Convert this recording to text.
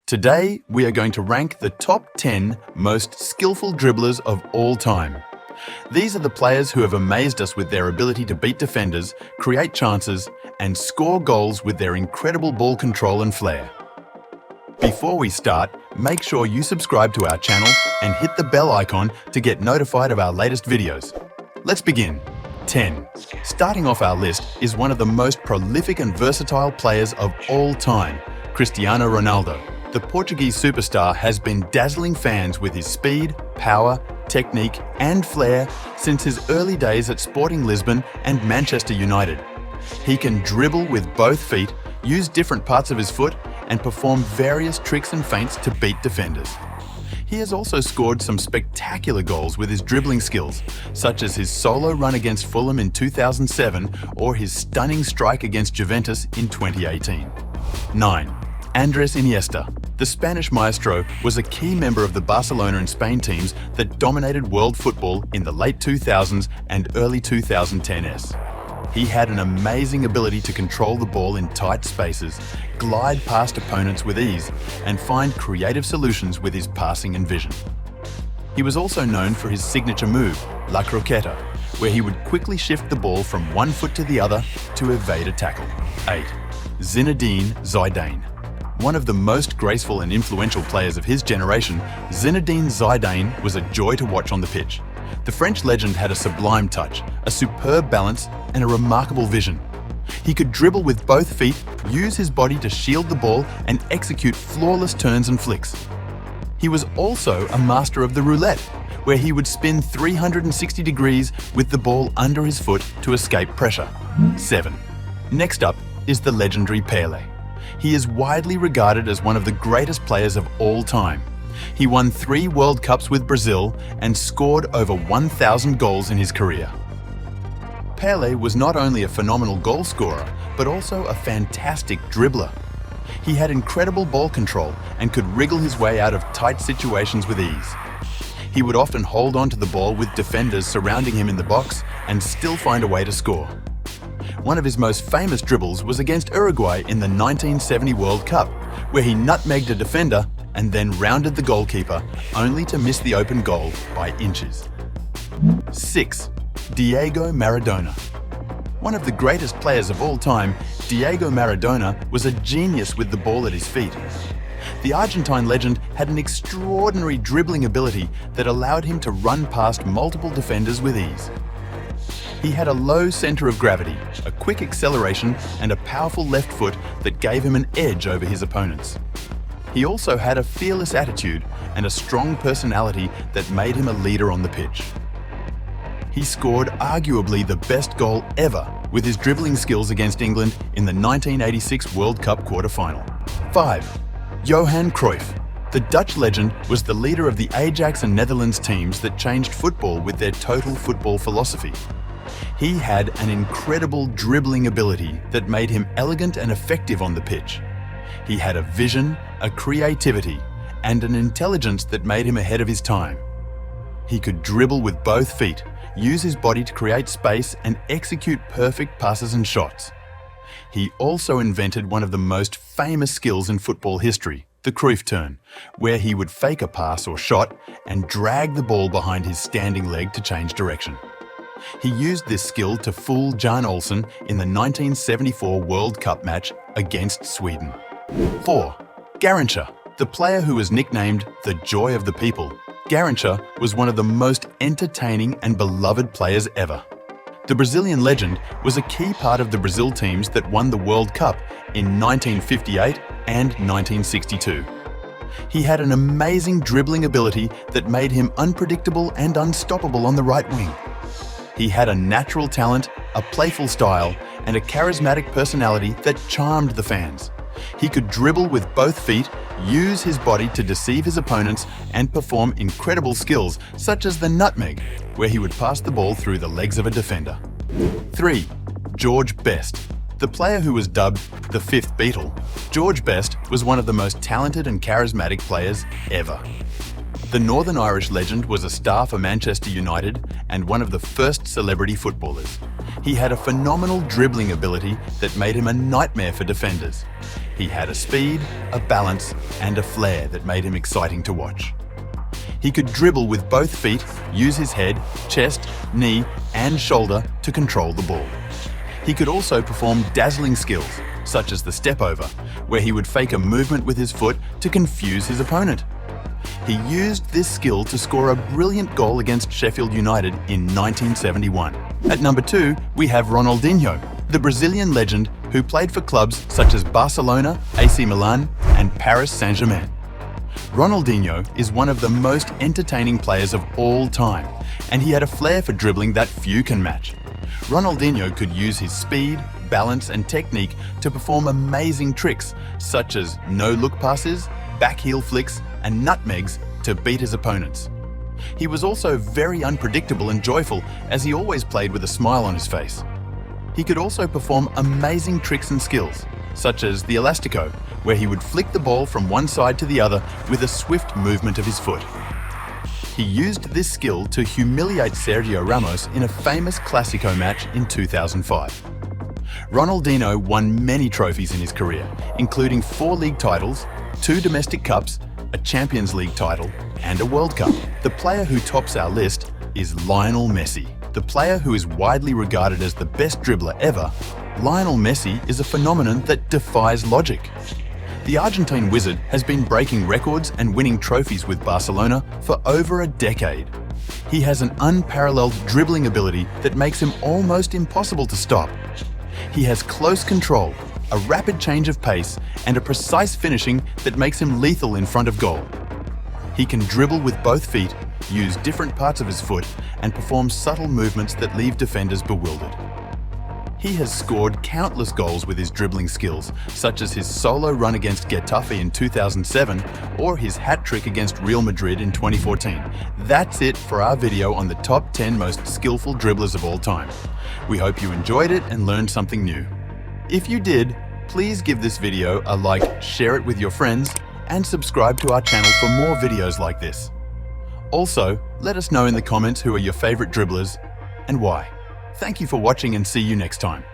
Today, we are going to rank the top 10 most skillful dribblers of all time. These are the players who have amazed us with their ability to beat defenders, create chances, and score goals with their incredible ball control and flair. Before we start, make sure you subscribe to our channel and hit the bell icon to get notified of our latest videos. Let's begin. 10. Starting off our list is one of the most prolific and versatile players of all time, Cristiano Ronaldo. The Portuguese superstar has been dazzling fans with his speed, power, technique, and flair since his early days at Sporting Lisbon and Manchester United. He can dribble with both feet, use different parts of his foot, and perform various tricks and feints to beat defenders. He has also scored some spectacular goals with his dribbling skills, such as his solo run against Fulham in 2007 or his stunning strike against Juventus in 2018. 9. Andres Iniesta. The Spanish maestro was a key member of the Barcelona and Spain teams that dominated world football in the late 2000s and early 2010s. He had an amazing ability to control the ball in tight spaces, glide past opponents with ease, and find creative solutions with his passing and vision. He was also known for his signature move, La Croqueta, where he would quickly shift the ball from one foot to the other to evade a tackle. 8. Zinedine Zidane. One of the most graceful and influential players of his generation, Zinedine Zidane was a joy to watch on the pitch. The French legend had a sublime touch, a superb balance, and a remarkable vision. He could dribble with both feet, use his body to shield the ball, and execute flawless turns and flicks. He was also a master of the roulette, where he would spin 360 degrees with the ball under his foot to escape pressure. 7. Next up is the legendary Pelé. He is widely regarded as one of the greatest players of all time. He won 3 World Cups with Brazil and scored over 1,000 goals in his career. Pelé was not only a phenomenal goal scorer, but also a fantastic dribbler. He had incredible ball control and could wriggle his way out of tight situations with ease. He would often hold on to the ball with defenders surrounding him in the box and still find a way to score. One of his most famous dribbles was against Uruguay in the 1970 World Cup, where he nutmegged a defender and then rounded the goalkeeper, only to miss the open goal by inches. 6. Diego Maradona. One of the greatest players of all time, Diego Maradona was a genius with the ball at his feet. The Argentine legend had an extraordinary dribbling ability that allowed him to run past multiple defenders with ease. He had a low center of gravity, a quick acceleration, and a powerful left foot that gave him an edge over his opponents. He also had a fearless attitude and a strong personality that made him a leader on the pitch. He scored arguably the best goal ever with his dribbling skills against England in the 1986 World Cup quarter-final. 5. Johan Cruyff. The Dutch legend was the leader of the Ajax and Netherlands teams that changed football with their total football philosophy. He had an incredible dribbling ability that made him elegant and effective on the pitch. He had a vision, a creativity, and an intelligence that made him ahead of his time. He could dribble with both feet, use his body to create space, and execute perfect passes and shots. He also invented one of the most famous skills in football history, the Cruyff turn, where he would fake a pass or shot and drag the ball behind his standing leg to change direction. He used this skill to fool Jan Olsen in the 1974 World Cup match against Sweden. 4. Garrincha. The player who was nicknamed the Joy of the People, Garrincha was one of the most entertaining and beloved players ever. The Brazilian legend was a key part of the Brazil teams that won the World Cup in 1958 and 1962. He had an amazing dribbling ability that made him unpredictable and unstoppable on the right wing. He had a natural talent, a playful style, and a charismatic personality that charmed the fans. He could dribble with both feet, use his body to deceive his opponents, and perform incredible skills such as the nutmeg, where he would pass the ball through the legs of a defender. 3. George Best. The player who was dubbed the Fifth Beatle, George Best was one of the most talented and charismatic players ever. The Northern Irish legend was a star for Manchester United and one of the first celebrity footballers. He had a phenomenal dribbling ability that made him a nightmare for defenders. He had a speed, a balance, and a flair that made him exciting to watch. He could dribble with both feet, use his head, chest, knee, and shoulder to control the ball. He could also perform dazzling skills, such as the step over, where he would fake a movement with his foot to confuse his opponent. He used this skill to score a brilliant goal against Sheffield United in 1971. At number 2, we have Ronaldinho, the Brazilian legend who played for clubs such as Barcelona, AC Milan, and Paris Saint-Germain. Ronaldinho is one of the most entertaining players of all time, and he had a flair for dribbling that few can match. Ronaldinho could use his speed, balance, and technique to perform amazing tricks such as no-look passes, back heel flicks, and nutmegs to beat his opponents. He was also very unpredictable and joyful, as he always played with a smile on his face. He could also perform amazing tricks and skills, such as the elastico, where he would flick the ball from one side to the other with a swift movement of his foot. He used this skill to humiliate Sergio Ramos in a famous Clásico match in 2005. Ronaldinho won many trophies in his career, including 4 league titles, 2 domestic cups, a Champions League title, and a World Cup. The player who tops our list is Lionel Messi. The player who is widely regarded as the best dribbler ever, Lionel Messi is a phenomenon that defies logic. The Argentine wizard has been breaking records and winning trophies with Barcelona for over a decade. He has an unparalleled dribbling ability that makes him almost impossible to stop. He has close control, a rapid change of pace, and a precise finishing that makes him lethal in front of goal. He can dribble with both feet, use different parts of his foot, and perform subtle movements that leave defenders bewildered. He has scored countless goals with his dribbling skills, such as his solo run against Getafe in 2007 or his hat-trick against Real Madrid in 2014. That's it for our video on the top 10 most skillful dribblers of all time. We hope you enjoyed it and learned something new. If you did, please give this video a like, share it with your friends, and subscribe to our channel for more videos like this. Also, let us know in the comments who are your favorite dribblers and why. Thank you for watching and see you next time.